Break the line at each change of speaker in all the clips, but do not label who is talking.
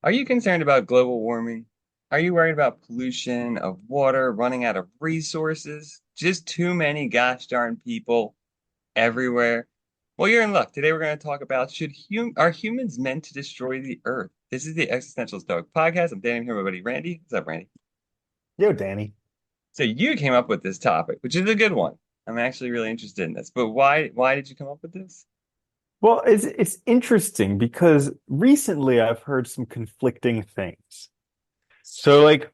Are you concerned about global warming? Are you worried about pollution of water, running out of resources? Just too many gosh darn people everywhere? Well, you're in luck. Today we're going to talk about are humans meant to destroy the earth? This is the Existential Stoic podcast. I'm Dan here with my buddy Randy. What's up, Randy?
Yo, Danny.
So you came up with this topic, which is a good one. I'm actually really interested in this. But why did you come up with this?
Well, it's interesting because recently I've heard some conflicting things. So like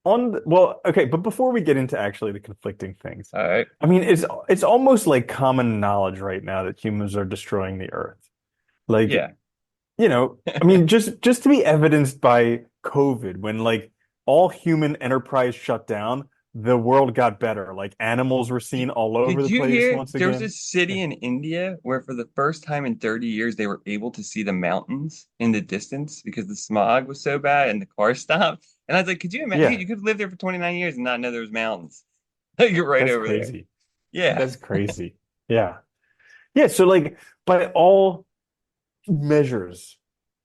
okay, but before we get into actually the conflicting things,
All right.
I mean it's almost like common knowledge right now that humans are destroying the earth. Like,
Yeah.
I mean just to be evidenced by COVID when like all human enterprise shut down, the world got better. Like animals were seen all over
Did
the
you
place
hear
once
there was a
again.
city in India where for the first time in 30 years they were able to see the mountains in the distance because the smog was so bad and the car stopped? And I was like, could you imagine?
Yeah,
You could live there for 29 years and not know there was mountains. Like you're right
that's
over there.
crazy.
Yeah.
That's crazy. Yeah. Yeah, so like by all measures,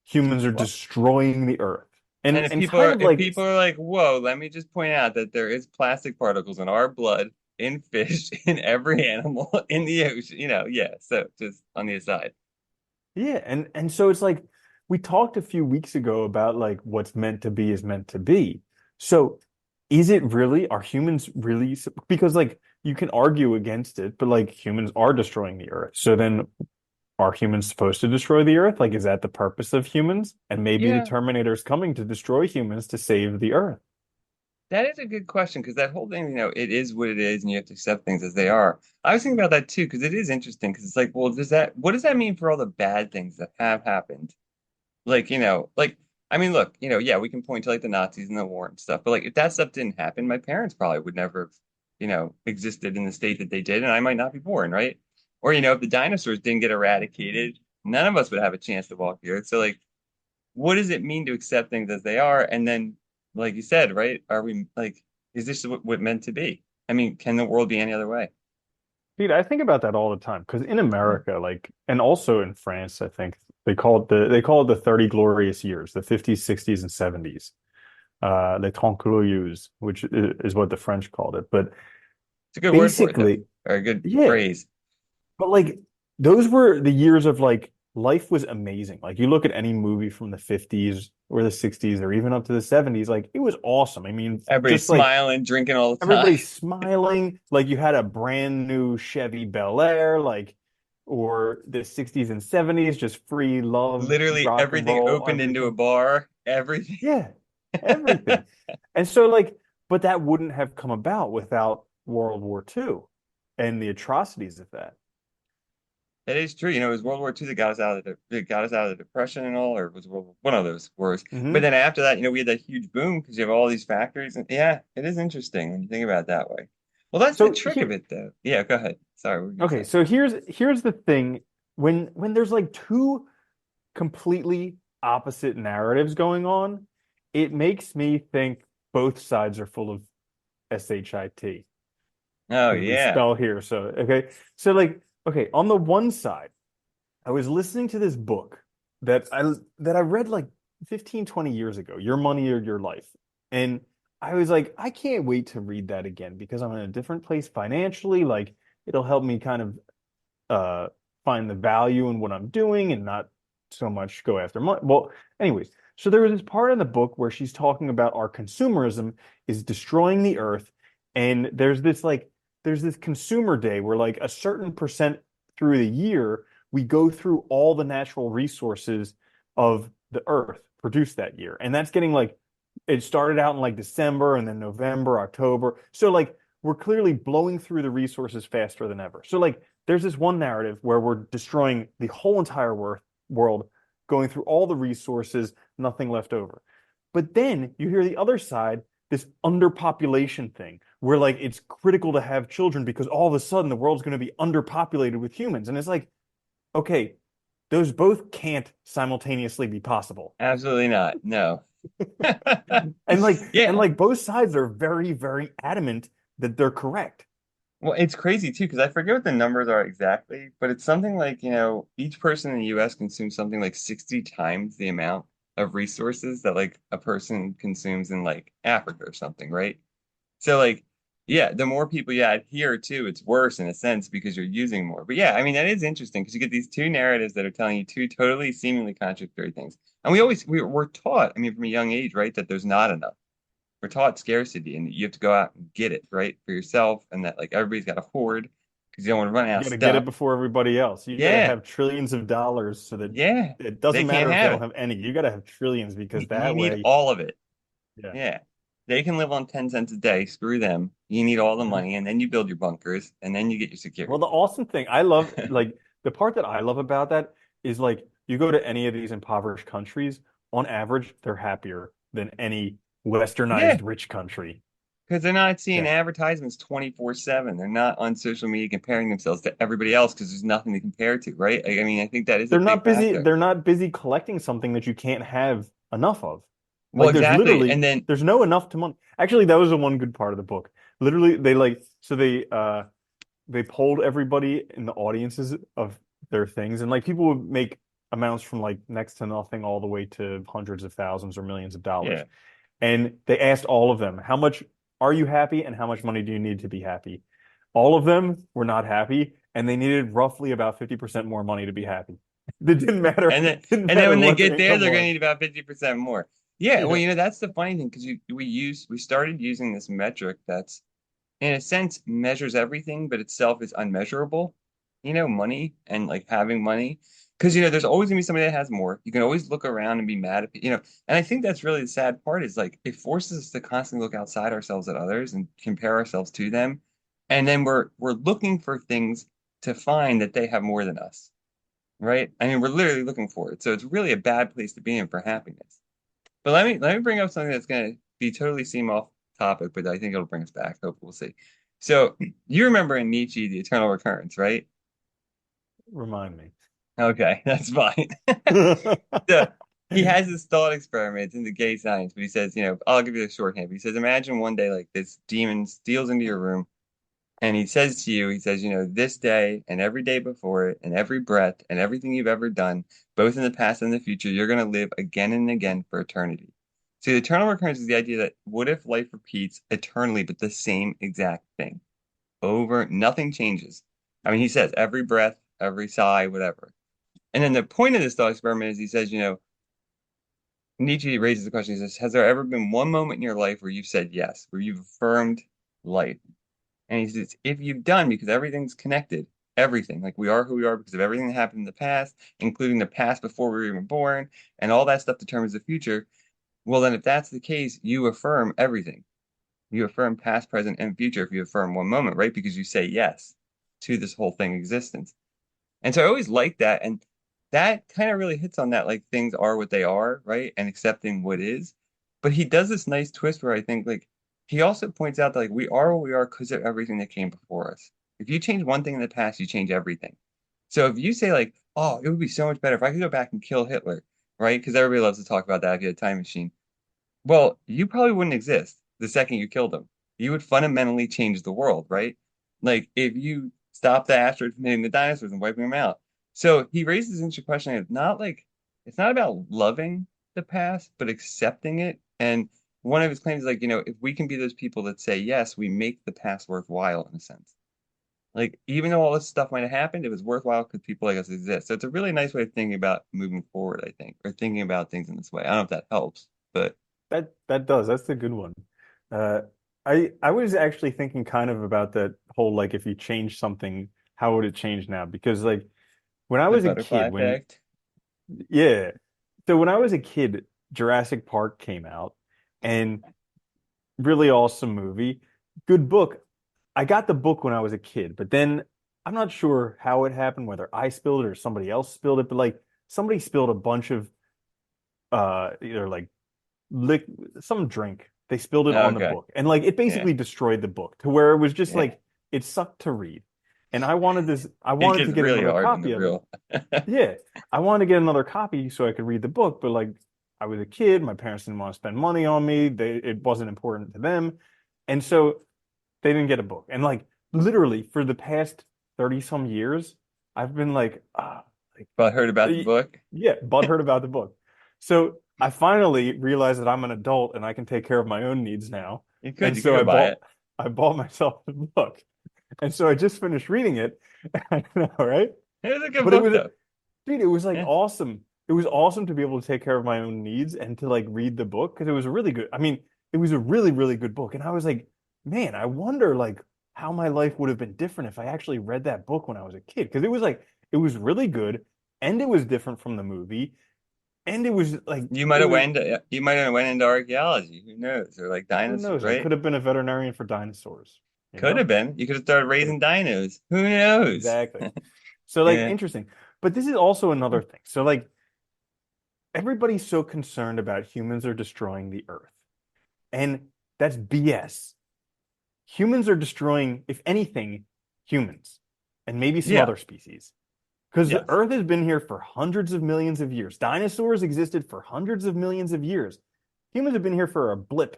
humans are
Well,
destroying the earth.
and
And kind of
if
like,
people are like, whoa, let me just point out that there is plastic particles in our blood, in fish, in every animal, in the ocean, yeah. So just on the aside.
yeah, and so it's like we talked a few weeks ago about like what's meant to be is meant to be. So is it really, are humans really, because like you can argue against it, but like humans are destroying the earth. So then are humans supposed to destroy the earth? Like, is that the purpose of humans? And maybe the
Yeah.
Terminator's coming to destroy humans to save the earth.
That is a good question because that whole thing, it is what it is, and you have to accept things as they are. I was thinking about that too because it is interesting because it's like, well, what does that mean for all the bad things that have happened? I mean, look, yeah, we can point to like the Nazis and the war and stuff, but like if that stuff didn't happen, my parents probably would never have, existed in the state that they did, and I might not be born, right? Or, if the dinosaurs didn't get eradicated, none of us would have a chance to walk the earth. So, like, what does it mean to accept things as they are? And then, like you said, right? Are we like, is this what meant to be? I mean, can the world be any other way?
Dude, I think about that all the time because in
Yeah.
America, like, and also in France, I think they call it the 30 glorious years, the 50s, 60s, and 70s. Les Trente Glorieuses, which is what the French called it. But
It's a good word for it, though,
basically,
or a good
yeah,
phrase.
but like those were the years of like life was amazing. Like you look at any movie from the 50s or the 60s or even up to the 70s, like it was awesome. I mean,
Everybody's
just like
smiling, drinking all the time.
everybody's smiling, like you had a brand new Chevy Bel Air, like, or the 60s and 70s, just free love,
Literally
rock and
everything
roll,
opened into a
everything.
bar. Everything.
Yeah, everything. And so, like, but that wouldn't have come about without World War II and the atrocities of that.
That is true. It was World War II that got us out of that got us out of the Depression and all, or was World War, one of those wars. But
Hmm.
then after that, we had that huge boom because you have all these factories. And yeah, it is interesting when you think about it that way. Well, that's the
So
trick of
here,
it, though. Yeah, go ahead. Sorry, what were you gonna
okay,
say?
so here's the thing. When there's like two completely opposite narratives going on, it makes me think both sides are full of shit
Oh
because we
yeah.
spell here. So, okay. So, like, okay, on the one side, I was listening to this book that I read like 15, 20 years ago, Your Money or Your Life. And I was like, I can't wait to read that again because I'm in a different place financially. Like, it'll help me kind of uh find the value in what I'm doing and not so much go after money. Well, anyways, so there was this part in the book where she's talking about our consumerism is destroying the earth, and there's this consumer day where like a certain percent through the year we go through all the natural resources of the earth produced that year. And that's getting like it started out in like December and then November, October. So like we're clearly blowing through the resources faster than ever. So like there's this one narrative where we're destroying the whole entire world, going through all the resources, nothing left over. But then you hear the other side, this underpopulation thing, where like it's critical to have children because all of a sudden the world's going to be underpopulated with humans. And it's like, okay, those both can't simultaneously be possible.
Absolutely not. No.
And like and
Yeah.
like both sides are very, very adamant that they're correct.
Well, it's crazy too because I forget what the numbers are exactly, but it's something like, each person in the US consumes something like 60 times the amount. of resources that like a person consumes in like Africa or something, right? So like, yeah, the more people you add here too, it's worse in a sense because you're using more. But yeah, I mean that is interesting because you get these two narratives that are telling you two totally seemingly contradictory things. And we're taught, I mean, from a young age, right, that there's not enough. We're taught scarcity and that you have to go out and get it, right, for yourself, and that like everybody's got to hoard because you don't want to run out
You
of
got to get it
stuff.
before everybody else. You got to
Yeah,
have trillions of dollars so that
yeah,
it
they
doesn't
can't
matter if they
have
don't
it.
have any. You got to have trillions because
You
that
need
way,
all of it.
yeah.
Yeah. They can live on 10 cents a day. Screw them. You need all the
Mhm.
money, and then you build your bunkers, and then you get your
Well, the
security.
awesome thing I love, like the part that I love about that is like you go to any of these impoverished countries, on average, they're happier than any
Yeah,
westernized rich country.
because they're not seeing
Yeah.
advertisements 24/7. They're not on social media comparing themselves to everybody else because there's nothing to compare to, right? Like, I mean, I think that is a big factor.
They're not busy collecting something that you can't have enough of.
Well,
Like
exactly. And then,
there's no enough to money. Actually, that was the one good part of the book. Literally, they polled everybody in the audiences of their things, and like people would make amounts from like next to nothing all the way to hundreds of thousands or millions of dollars.
yeah.
And they asked all of them, how much are you happy and how much money do you need to be happy? All of them were not happy, and they needed roughly about 50% more money to be happy. It
And then,
didn't
and then
matter
when they
what their
get there,
income
they're going to
was.
need about 50% more. Yeah. Well,
Yeah.
that's the funny thing because we started using this metric that's in a sense measures everything, but itself is unmeasurable. Money and like having money. Because there's always gonna be somebody that has more. You can always look around and be mad at and I think that's really the sad part is like it forces us to constantly look outside ourselves at others and compare ourselves to them. And then we're looking for things to find that they have more than us, right? I mean, we're literally looking for it. So it's really a bad place to be in for happiness. But let me bring up something that's going to be totally seem off topic, but I think it'll bring us back. Hope we'll see. So you remember in Nietzsche the eternal recurrence, right?
Remind me.
Okay, that's fine. So he has this thought experiment in the gay science, but he says, I'll give you the shorthand. But he says, imagine one day like this demon steals into your room and he says to you, he says, this day and every day before it and every breath and everything you've ever done, both in the past and the future, you're going to live again and again for eternity. So the eternal recurrence is the idea that what if life repeats eternally, but the same exact thing over, nothing changes. I mean, he says every breath, every sigh, whatever. And then the point of this thought experiment is he says, Nietzsche raises the question, he says, has there ever been one moment in your life where you've said yes, where you've affirmed life? And he says, if you've done, because everything's connected, everything, like we are who we are because of everything that happened in the past, including the past before we were even born, and all that stuff determines the future. Well, then if that's the case, you affirm everything. You affirm past, present, and future if you affirm one moment, right? Because you say yes to this whole thing existence. And so I always like that. And that kind of really hits on that, like things are what they are, right? And accepting what is. But he does this nice twist where I think like he also points out that like we are what we are because of everything that came before us. If you change one thing in the past, you change everything. So if you say like, oh, it would be so much better if I could go back and kill Hitler, right? Because everybody loves to talk about that if you had a time machine. Well, you probably wouldn't exist the second you killed him. You would fundamentally change the world, right? Like if you stop the asteroid from hitting the dinosaurs and wiping them out. So he raises this interesting question. It's not about loving the past, but accepting it. And one of his claims is like, if we can be those people that say yes, we make the past worthwhile in a sense. Like even though all this stuff might have happened, it was worthwhile because people like us exist. So it's a really nice way of thinking about moving forward, I think, or thinking about things in this way. I don't know if that helps, but
That does. That's the good one. Uh, I was actually thinking kind of about that whole like if you change something, how would it change now? Because like when I
the
was a
butterfly
kid,
effect.
yeah. So when I was a kid, Jurassic Park came out and really awesome movie, good book. I got the book when I was a kid, but then I'm not sure how it happened, whether I spilled it or somebody else spilled it, but like somebody spilled a bunch of either like lick some drink. They spilled it on the
Okay.
book. And like it
Yeah.
basically destroyed the book to where it was just
Yeah.
like it sucked to read. And I
It
wanted to
gets
get
really
another
hard in the
copy of it.
real.
Yeah. I wanted to get another copy so I could read the book, but like I was a kid, my parents didn't want to spend money on me. It wasn't important to them. And so they didn't get a book. And like literally for the past 30 some years, I've been like,
But I heard about the
y-
book.
yeah, butthurt about the book. So I finally realized that I'm an adult and I can take care of my own needs now.
You could,
And
you could
so
go buy it.
I bought myself a book. And so I just finished reading it. I know, right?
It was a good
But it
book
was,
though.
dude, it was like
Yeah.
awesome. It was awesome to be able to take care of my own needs and to like read the book because it was really good. I mean, it was a really, really good book. And I was like, man, I wonder like how my life would have been different if I actually read that book when I was a kid. Because it was like, it was really good and it was different from the movie. And it was like, it was,
You might have went into archaeology. Who knows? Or like
who
dinosaurs,
knows? I
right?
could have been a veterinarian for dinosaurs, you
Could have
know?
been. You could have started
Could have,
raising dinos. Who knows?
exactly. So like
Yeah.
interesting. But this is also another thing. So like everybody's so concerned about humans are destroying the earth. And that's BS. Humans are destroying, if anything, humans and maybe some
Yeah.
other species. Because the
Yes.
earth has been here for hundreds of millions of years. Dinosaurs existed for hundreds of millions of years. Humans have been here for a blip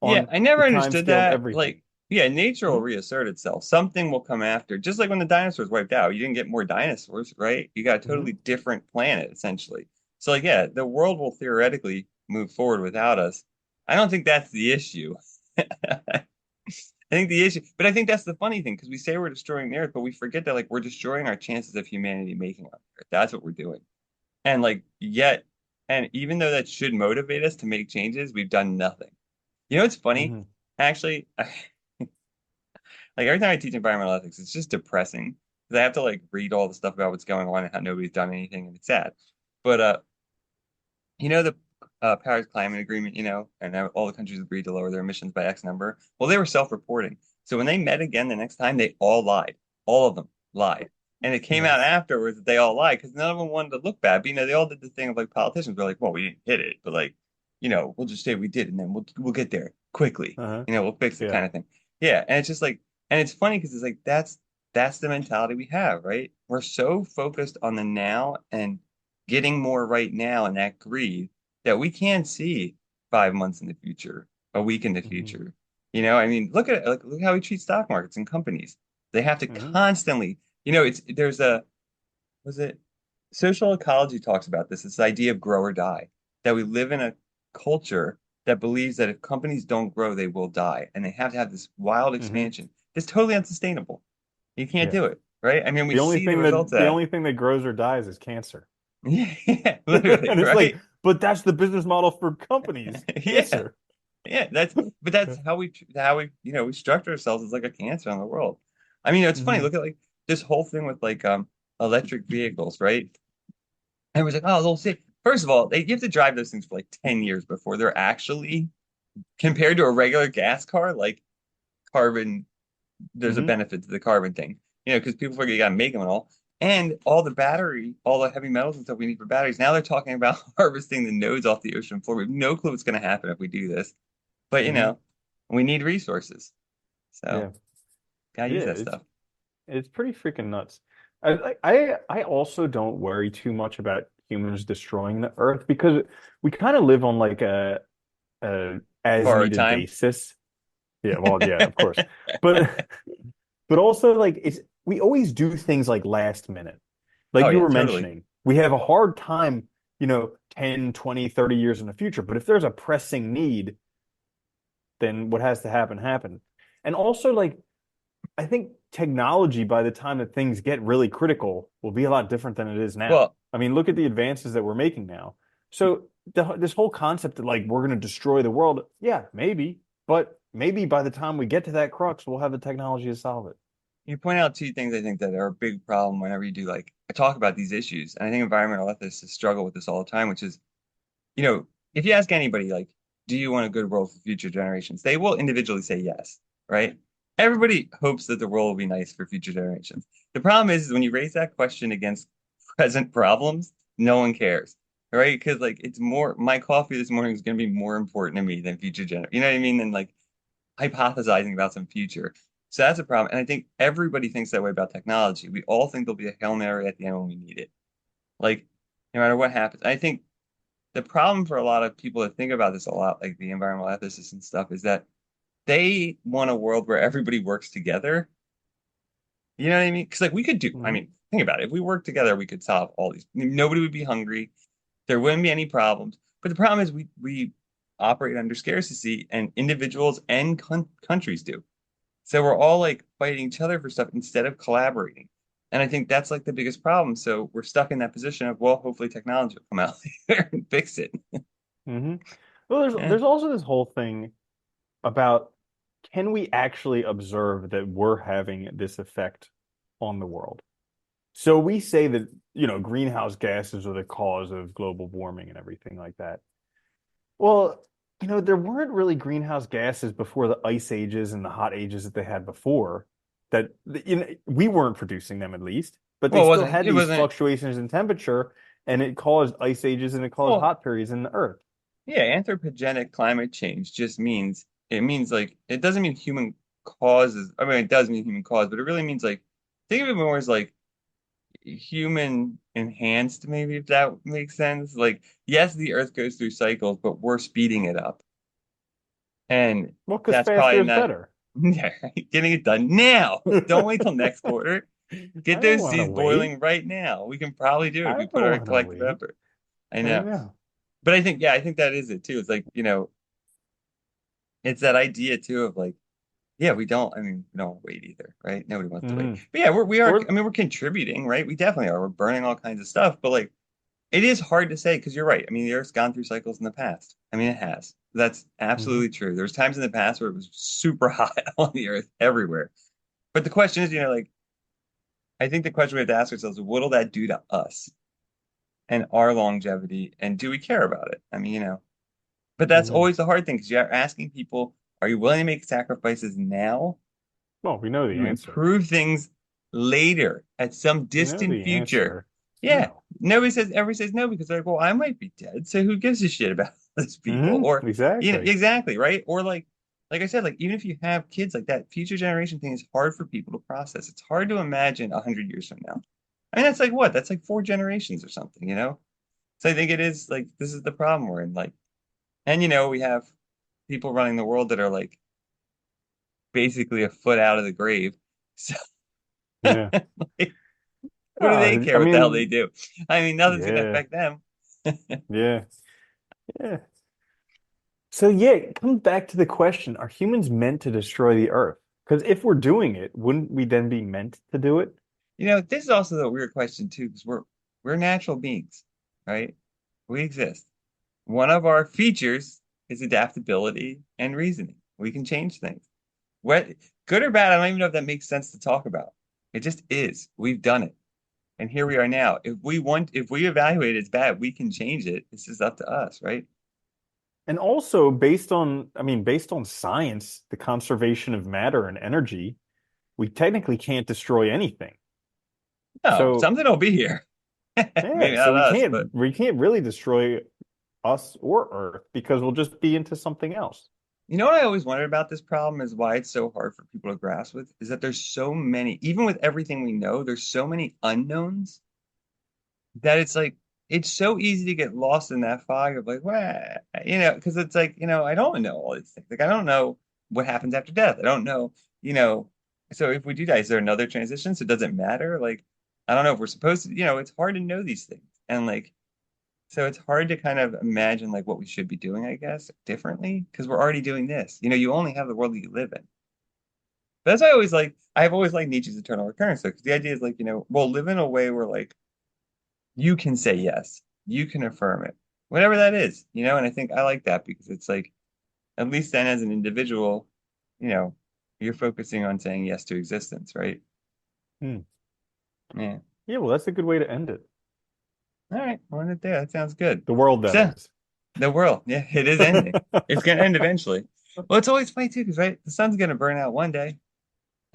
Yeah,
on
I
the
never
time
understood
scale of
that.
everything.
Like, yeah, nature will
Hmm.
reassert itself. Something will come after. Just like when the dinosaurs wiped out, you didn't get more dinosaurs, right? You got a totally
Hmm.
different planet, essentially. So, like, yeah, the world will theoretically move forward without us. I don't think that's the issue. I think the issue, but I think that's the funny thing because we say we're destroying the earth, but we forget that like we're destroying our chances of humanity making it on the earth. That's what we're doing. And like, yet, and even though that should motivate us to make changes, we've done nothing. You know, it's funny.
Hmm.
Actually, like every time I teach environmental ethics, it's just depressing because I have to like read all the stuff about what's going on and how nobody's done anything, and it's sad. But you know the Paris Climate Agreement, and now all the countries agreed to lower their emissions by X number. Well, they were self-reporting. So when they met again the next time, they all lied. All of them lied. And it came out
Nice.
afterwards that they all lied because none of them wanted to look bad. But, they all did the thing of like politicians were like, well, we didn't hit it, but like, we'll just say we did, and then we'll get there quickly.
Uh-huh.
We'll fix it
Yeah.
kind of thing. Yeah, and it's just like, and it's funny because it's like that's the mentality we have, right? We're so focused on the now and getting more right now and that greed that we can't see 5 months in the future, a week in the
Hmm.
future. I mean, look at it, look how we treat stock markets and companies. They have to
Hmm.
constantly, it's there's was it social ecology talks about this idea of grow or die, that we live in a culture that believes that if companies don't grow, they will die, and they have to have this wild
Hmm.
expansion. It's totally unsustainable. You can't
Yeah.
do it, right? I mean, we see the results of
The
that.
only thing that grows or dies is cancer.
Yeah, yeah, literally,
And it's like,
right?
but that's the business model for companies,
Yeah.
cancer.
Yeah, but that's how we we structure ourselves as like a cancer on the world. I mean, it's funny.
Hmm.
Look at like this whole thing with like electric vehicles, right? Everyone's like, oh, they'll see. First of all, you have to drive those things for like 10 years before they're actually compared to a regular gas car, like carbon, there's a
Hmm.
benefit to the carbon thing. Because people forget you gotta make them and all. And all the battery, all the heavy metals and stuff we need for batteries. Now they're talking about harvesting the nodes off the ocean floor. We have no clue what's gonna happen if we do this. But
Hmm.
we need resources. So
Yeah.
gotta
Yeah.
use that stuff.
It's pretty freaking nuts. I also don't worry too much about humans destroying the earth because we kind of live on like a as
Borrowed
needed
time.
basis. Yeah, well, yeah, of course. But but also like it's we always do things like last minute.
Oh
Like you
yeah,
were
totally.
mentioning, we have a hard time, 10, 20, 30 years in the future. But if there's a pressing need, then what has to happen. And also like I think technology by the time that things get really critical will be a lot different than it is now.
Well,
I mean, look at the advances that we're making now. So this whole concept that like we're going to destroy the world, yeah, maybe, but maybe by the time we get to that crux, we'll have the technology to solve it.
you point out two things I think that are a big problem whenever you do like talk about these issues. And I think environmental ethicists struggle with this all the time, which is, you know, if you ask anybody like, do you want a good world for future generations? They will individually say yes, right? Everybody hopes that the world will be nice for future generations. The problem is when you raise that question against present problems, no one cares, right? Because like it's more, my coffee this morning is going to be more important to me than future generations. You know what I mean? Than like hypothesizing about some future. So that's a problem. And I think everybody thinks that way about technology. We all think there'll be a Hail Mary at the end when we need it. Like, no matter what happens. I think the problem for a lot of people that think about this a lot, like the environmental ethicists and stuff, is that they want a world where everybody works together. You know what I mean? Because like we could do, I
Hmm.
mean, think about it. If we work together, we could solve all these. Nobody would be hungry. There wouldn't be any problems. But the problem is we operate under scarcity, and individuals and countries do. So we're all like fighting each other for stuff instead of collaborating. And I think that's like the biggest problem. So we're stuck in that position of, well, hopefully technology will come out later and fix it.
Hmm. Well,
Yeah.
there's also this whole thing about can we actually observe that we're having this effect on the world? So we say that, greenhouse gases are the cause of global warming and everything like that. Well, there weren't really greenhouse gases before the ice ages and the hot ages that they had before. That we weren't producing them at least, but they
Well,
still had
it
these
wasn't,
fluctuations in temperature, and it caused ice ages and it caused
well,
hot periods in the Earth.
yeah, anthropogenic climate change just means, it means like, it doesn't mean human causes. I mean, it does mean human cause, but it really means like, think of it more as like human enhanced, maybe, if that makes sense. Like, yes, the Earth goes through cycles, but we're speeding it up. And
Well, because
that's
faster
probably
is
not,
better.
yeah, getting it done now. Don't wait till next
I
quarter. Get
don't
those
want to
seas
wait.
boiling right now. We can probably do it if
I
we
don't
put our
want to
collective
wait.
effort. I
I
know.
know.
But I think, yeah, I think that is it too. It's like, it's that idea too of like, yeah, I mean, we don't wait either, right? Nobody wants to wait.
Hmm.
But yeah, we are, I
Or
mean, we're contributing, right? We definitely are. We're burning all kinds of stuff, but like, it is hard to say because you're right. I mean, the Earth's gone through cycles in the past. I mean, it has. That's
Mhm.
absolutely true. There's times in the past where it was super hot on the Earth everywhere. But the question is, like, I think the question we have to ask ourselves is, what'll that do to us and our longevity? And do we care about it? I mean, but that's
Mhm.
always the hard thing because you're asking people, are you willing to make sacrifices now
Well, we know the
to
answer.
improve things later at some
We know
distant
the
future?
answer.
Yeah.
No.
Everybody says no because they're like, well, I might be dead, so who gives a shit about those people?
Hmm.
Or,
Exactly.
exactly, right? Or like I said, like even if you have kids, like that future generation thing is hard for people to process. It's hard to imagine 100 years from now. I mean, that's like what? That's like four generations or something. So I think it is like this is the problem we're in. Like, and we have people running the world that are like basically a foot out of the grave. So
Yeah.
like, what do they
I
care what the hell they
mean,
do? I mean, nothing's gonna
yeah,
affect them.
yeah, yeah. So yeah, it comes back to the question, are humans meant to destroy the Earth? Because if we're doing it, wouldn't we then be meant to do it?
This is also the weird question too, because we're natural beings, right? We exist. One of our features is adaptability and reasoning. We can change things. What good or bad, I don't even know if that makes sense to talk about. It just is. We've done it. And here we are now. If we evaluate it's bad, we can change it. This is up to us, right?
And also based on science, the conservation of matter and energy, we technically can't destroy anything.
No,
So
something will be here.
yeah,
Maybe
so
not us, but
we can't really destroy us or Earth because we'll just be into something else.
you know what I always wondered about this problem is why it's so hard for people to grasp with is that there's so many, even with everything we know, there's so many unknowns that it's like it's so easy to get lost in that fog of like, well, because it's like, I don't know all these things. Like I don't know what happens after death. I don't know, you know. So if we do die, is there another transition? So does it matter? Like, I don't know if we're supposed to, it's hard to know these things. And like, so it's hard to kind of imagine like what we should be doing, I guess, differently, because we're already doing this. You only have the world that you live in. But that's why I've always liked Nietzsche's eternal recurrence, because the idea is like, well, live in a way where like you can say yes, you can affirm it, whatever that is. And I think I like that because it's like, at least then as an individual, you know, you're focusing on saying yes to existence, right?
Hmm.
Yeah.
Yeah, well, that's a good way to end it.
All right. Well, there. That sounds good.
The world, that
So,
is.
the world, yeah, it is ending. It's going to end eventually. Well, it's always funny too, because right, the sun's going to burn out one day.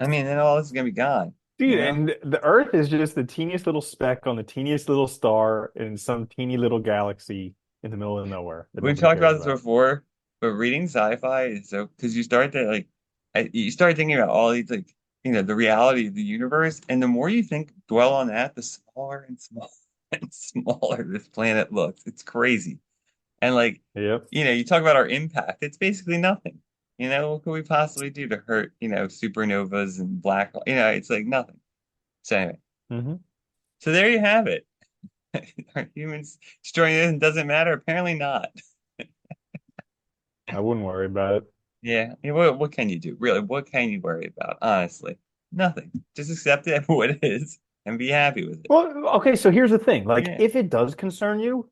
I mean, then all this is going to be gone, you
Dude,
know?
and the Earth is just the teeniest little speck on the teeniest little star in some teeny little galaxy in the middle of nowhere that
We've
nobody
talked
cares
about this
about.
before, but reading sci-fi is so because you start to like, you start thinking about all these like, the reality of the universe, and the more you dwell on that, the smaller and smaller and smaller this planet looks. It's crazy, and like,
Yep.
you talk about our impact. It's basically nothing. What could we possibly do to hurt, supernovas and black? It's like nothing. So anyway,
Hmm.
so there you have it. Are humans destroying it and doesn't matter? Apparently not.
I wouldn't worry about it.
Yeah. What can you do? Really, what can you worry about? Honestly, nothing. Just accept it for what it is and be happy with it.
Well, okay, so here's the thing. Like,
Yeah.
if it does concern you,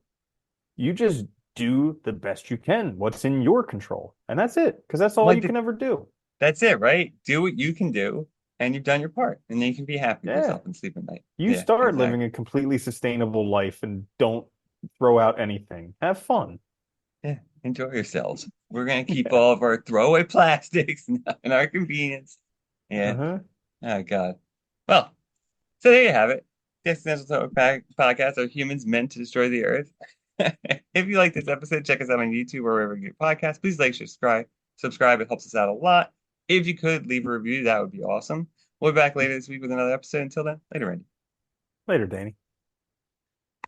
you just do the best you can, what's in your control. And that's it, because that's all
Like
you can ever do.
that's it, right? Do what you can do, and you've done your part, and then you can be happy with
Yeah.
yourself and sleep at night.
You
Yeah,
start living
exactly.
a completely sustainable life and don't throw out anything. Have fun.
Yeah, enjoy yourselves. We're gonna keep
Yeah.
all of our throwaway plastics and our convenience. Yeah.
Uh-huh.
Oh God. Well, so there you have it. The Existential Talk podcast. Are humans meant to destroy the earth? If you like this episode, check us out on YouTube or wherever you get podcasts. Please like, subscribe. Subscribe. It helps us out a lot. If you could leave a review, that would be awesome. We'll be back later this week with another episode. Until then, later, Randy.
Later, Danny.